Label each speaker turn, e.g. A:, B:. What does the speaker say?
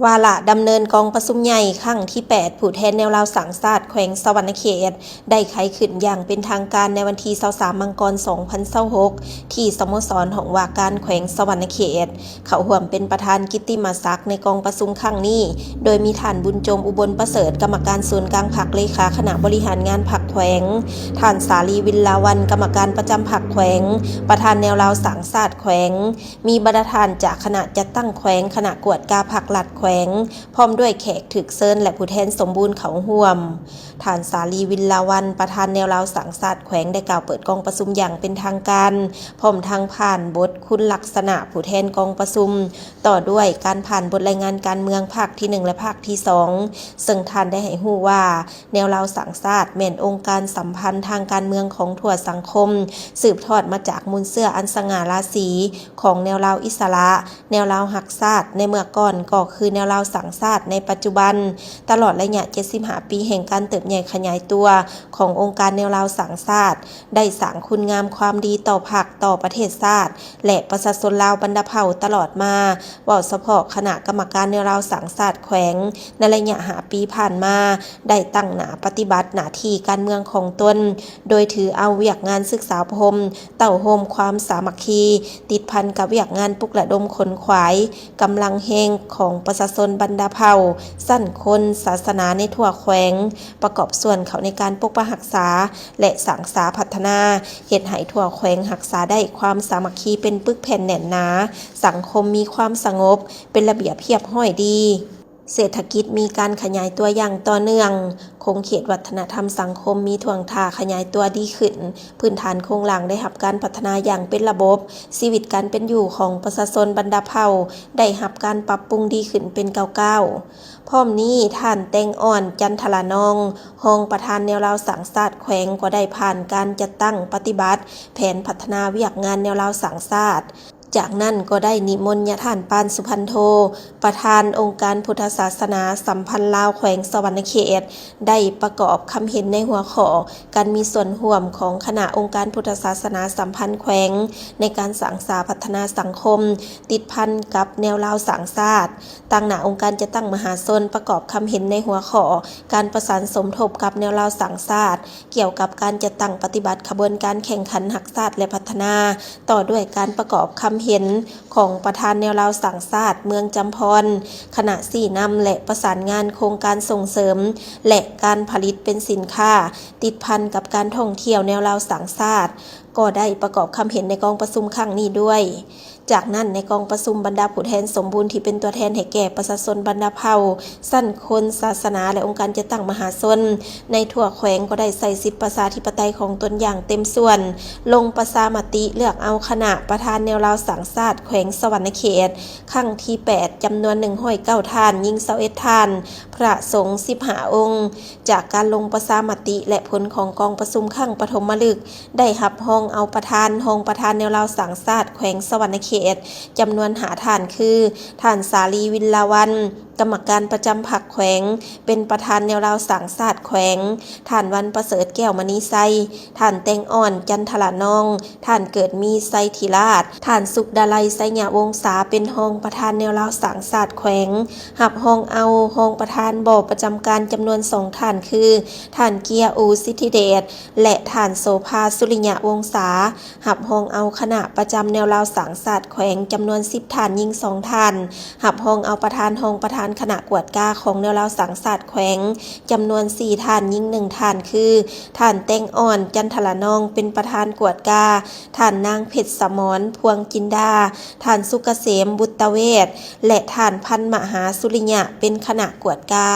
A: วาระดำเนินกองประชุมใหญ่ครั้งที่ 8 ผู้แทนแนวราวสังศาสตร์แขวงสะหวรรณเขตได้ไขขึ้นอย่างเป็นทางการในวันที่23 มังกร 2026 ที่สโมสรของว่าการแขวงสะหวรรณเขตเขาร่วมเป็นประธานกิตติมศักดิ์ในกองประชุมครั้งนี้โดยมีท่านบุญจงอุบลประเสริฐกรรมการส่วนกลางพรรคเลขาคณะบริหารงานพรรคแขวงท่านสาลีวินลาวันกรรมการประจำพรรคแขวงประธานแนวราวสังศาสตร์แขวงมีบรรดาจากคณะจัดตั้งแขวงคณะกวดกาพรรคลัดแขวงพร้อมด้วยแขกถึกเซินและผู้แทนสมบูรณ์เขาห่วมท่านสาลีวินลาวันประธานแนวราวสังศาสตร์แขวงได้กล่าวเปิดกองประชุมอย่างเป็นทางการพร้อมทางผ่านบทคุณลักษณะผู้แทนกองประชุมต่อด้วยการผ่านบทรายงานการเมืองภาคที่1และภาคที่2ซึ่งท่านได้ให้ฮู้ว่าแนวราวสังศาสตร์แม่นองค์การสัมพันธ์ทางการเมืองของทั่วสังคมสืบทอดมาจากมูลเสื้ออันสง่าราศีของแนวราวอิสระแนวราวหักศาสตร์ในเมื่อก่อนก็คือแนวราวสังศาสตร์ในปัจจุบันตลอดระยะ75 ปีแห่งการเติบใหญ่ขยายตัวขององค์การแนวราวสังศาสตร์ได้สร้างคุณงามความดีต่อพรรคต่อประเทศชาติและประชาชนลาวบรรดาเผ่าตลอดมาว่าเฉพาะคณะกรรมการแนวราวสังศาสตร์แขวงในระยะ5 ปีผ่านมาได้ตั้งหน้าปฏิบัติหน้าที่การเมืองของตนโดยถือเอาเวียกงานศึกษาพรมเต่าโฮมความสามัคคีติดพันกับเวียกงานปลุกระดมขนขวายกำลังแห่งของประชาชนบรรดาเผ่าสั้นคนศาสนาในทั่วแขวงประกอบส่วนเขาในการปกปักรักษาและสังสาพัฒนาเฮ็ดให้ทั่วแขวงรักษาได้ความสามัคคีเป็นปึกแผ่นแน่นหนาสังคมมีความสงบเป็นระเบียบเรียบร้อยดีเศรษฐกิจมีการขยายตัวอย่างต่อเนื่องคงเขตวัฒนธรรมสังคมมีท่วงท่าขยายตัวดีขึ้นพื้นฐานโครงหลังได้รับการพัฒนาอย่างเป็นระบบชีวิตการเป็นอยู่ของประชาชนบรรดาเผ่าได้รับการปรับปรุงดีขึ้นเป็นก้าวๆพร้อมนี้ท่านแตงอ่อนจันทรานองรองประธานแนวราวสังศาสตร์แขวงก็ได้ผ่านการจัดตั้งปฏิบัติแผนพัฒนาเวียกงานแนวราวสังศาสตร์จากนั้นก็ได้นิมนต์ท่านปานสุพันโธประธานองค์การพุทธศาสนาสัมพันธ์ลาวแขวงสะหวรรณเขตได้ประกอบคำเห็นในหัวข้อการมีส่วนร่วมของคณะองค์การพุทธศาสนาสัมพันธ์แขวงในการสร้างสรรค์พัฒนาสังคมติดพันกับแนวราวสังศาสตร์ตั้งหน้าองค์การจะตั้งมหาชนประกอบคำเห็นในหัวข้อการประสานสมทบกับแนวราวสังศาสตร์เกี่ยวกับการจะตั้งปฏิบัติขบวนการแข่งขันหักศาสตร์และพัฒนาต่อด้วยการประกอบคำเห็นของประธานแนวราวสังศาสตร์เมืองจำพรคณะสี่นำและประสานงานโครงการส่งเสริมและการผลิตเป็นสินค้าติดพันกับการท่องเที่ยวแนวราวสังศาสตร์ก็ได้ประกอบคำเห็นในกองประชุมครั้งนี้ด้วยจากนั้นในกองประชุมบรรดาผู้แทนสมบูรณ์ที่เป็นตัวแทนให้แก่ประชาชนบรรดาเผ่าสั้นคนศาสนาและองค์การจะตั้งมหาชนในทั่วแขวงก็ได้ใส่สิทธิประชาธิปไตยของตนอย่างเต็มส่วนลงประชามติเลือกเอาคณะประธานแนวราวสังศาสตร์แขวงสะหวรรณเขตครั้งที่ 8จำนวน109ท่านยิง21ท่านพระสงฆ์15องค์จากการลงประชามติและผลของกองประชุมครั้งปฐมฤกษ์ได้รับห้องเอาประธานแนวราวสังศาสตร์แขวงสะหวรรณเขตจำนวน5ท่านคือท่านสาลีวินลาวันกรรมการประจำพรรคแขวงเป็นประธานแนวราวสังศาสตร์แขวงท่านวันประเสริฐแก้วมณีไซท่านแตงอ่อนจันทรานองท่านเกิดมีไซธิราชท่านสุขดาลัยไซญาวงศาเป็นรองประธานแนวราวสังศาสตร์แขวงหับห้องเอาห้องประธานบ่อประจำการจำนวน2ท่านคือท่านเกียร์อูสิทธิเดชและท่านโสภาสุริยะวงศาหับห้องเอาคณะประจำแนวราวสังศาสตร์แขวงจำนวน10ท่านยิง2ท่านหับห้องเอาประธานคณะกวดกาของแนวราวสังศาสตร์แขวงจำนวน4ท่านยิง1ท่านคือท่านแตงอ่อนจันทรานองเป็นประธานกวดกาท่านนางเพชรสมรพวงจินดาท่านสุกเกษมบุตรเวชและท่านพันมหาสุริยะเป็นคณะกวดกา